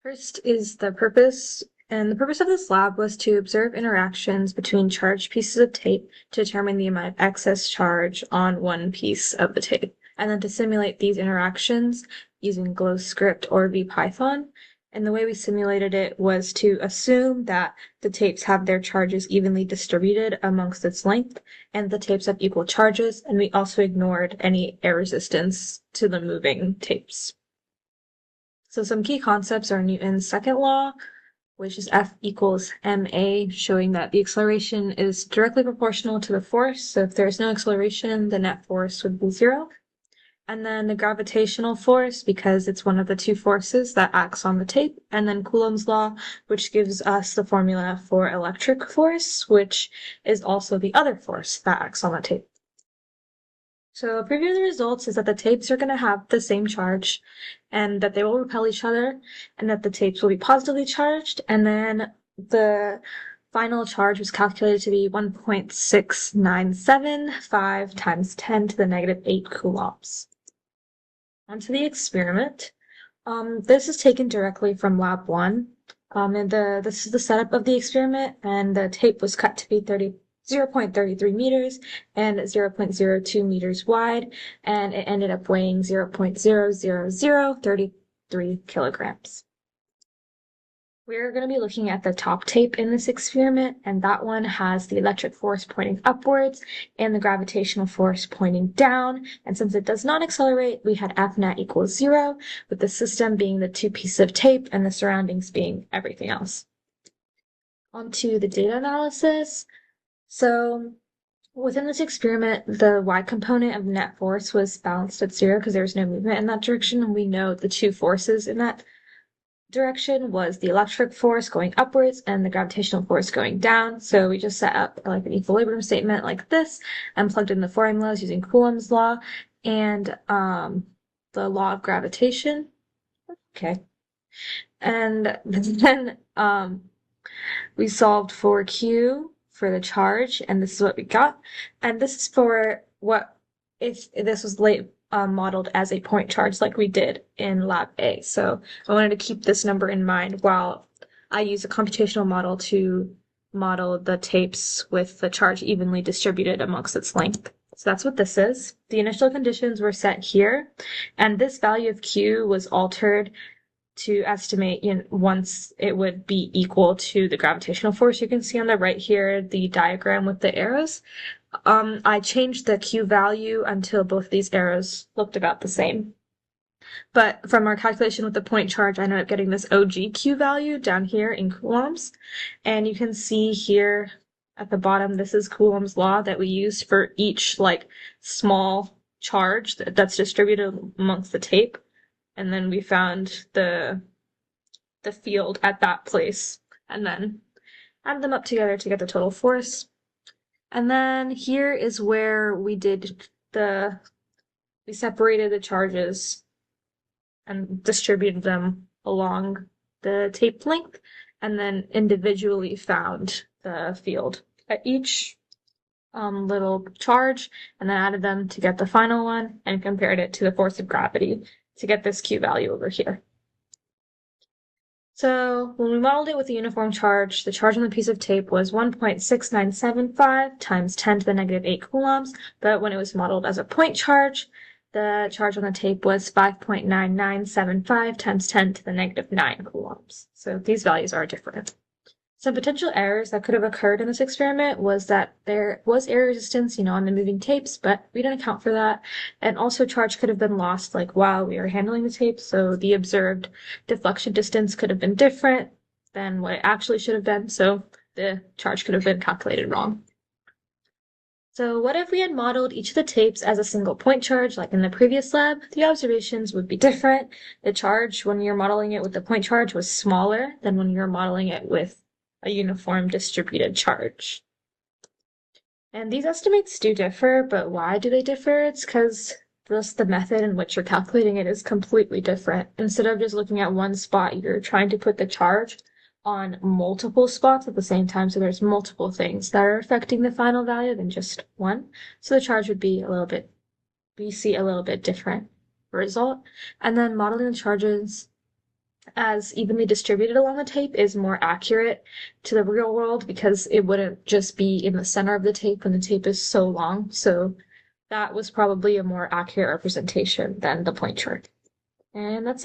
First is the purpose, and the purpose of this lab was to observe interactions between charged pieces of tape to determine the amount of excess charge on one piece of the tape, and then to simulate these interactions using GlowScript or VPython. And the way we simulated it was to assume that the tapes have their charges evenly distributed amongst its length, and the tapes have equal charges, and we also ignored any air resistance to the moving tapes. So some key concepts are Newton's second law, which is F equals ma, showing that the acceleration is directly proportional to the force. So if there's no acceleration, the net force would be zero. And then the gravitational force, because it's one of the two forces that acts on the tape. And then Coulomb's law, which gives us the formula for electric force, which is also the other force that acts on the tape. So a preview of the results is that the tapes are going to have the same charge and that they will repel each other and that the tapes will be positively charged. And then the final charge was calculated to be 1.6975 times 10 to the negative 8 coulombs. Onto the experiment. This is taken directly from lab 1. This is the setup of the experiment, and the tape was cut to be 0.33 meters and 0.02 meters wide, and it ended up weighing 0.00033 kilograms. We're going to be looking at the top tape in this experiment, and that one has the electric force pointing upwards and the gravitational force pointing down. And since it does not accelerate, we had F net equals 0, with the system being the two pieces of tape and the surroundings being everything else. Onto the data analysis. So within this experiment, the y component of net force was balanced at 0 because there was no movement in that direction, and we know the two forces in that direction was the electric force going upwards and the gravitational force going down. So we just set up like an equilibrium statement like this and plugged in the formulas using Coulomb's law and the law of gravitation. Okay. And then we solved for Q for the charge, and this is what we got. And this is for what if this was modeled as a point charge like we did in lab A. So I wanted to keep this number in mind while I use a computational model to model the tapes with the charge evenly distributed amongst its length. So that's what this is. The initial conditions were set here, and this value of Q was altered to estimate once it would be equal to the gravitational force. You can see on the right here the diagram with the arrows. I changed the Q value until both of these arrows looked about the same. But from our calculation with the point charge, I ended up getting this OGQ value down here in coulombs. And you can see here at the bottom, this is Coulomb's law that we used for each like small charge that's distributed amongst the tape. And then we found the field at that place and then add them up together to get the total force. And then here is where we separated the charges and distributed them along the tape length, and then individually found the field at each little charge, and then added them to get the final one, and compared it to the force of gravity to get this Q value over here. So when we modeled it with a uniform charge, the charge on the piece of tape was 1.6975 times 10 to the negative 8 coulombs, but when it was modeled as a point charge, the charge on the tape was 5.9975 times 10 to the negative 9 coulombs. So these values are different. Some potential errors that could have occurred in this experiment was that there was air resistance, on the moving tapes, but we didn't account for that. And also charge could have been lost, like while we were handling the tape, so the observed deflection distance could have been different than what it actually should have been, so the charge could have been calculated wrong. So what if we had modeled each of the tapes as a single point charge, like in the previous lab? The observations would be different. The charge, when you're modeling it with the point charge, was smaller than when you're modeling it with a uniform distributed charge. And these estimates do differ, but why do they differ? It's because just the method in which you're calculating it is completely different. Instead of just looking at one spot, you're trying to put the charge on multiple spots at the same time, so there's multiple things that are affecting the final value than just one. So the charge would be we see a little bit different result. And then modeling the charges as evenly distributed along the tape is more accurate to the real world because it wouldn't just be in the center of the tape when the tape is so long. So that was probably a more accurate representation than the point chart. And that's it.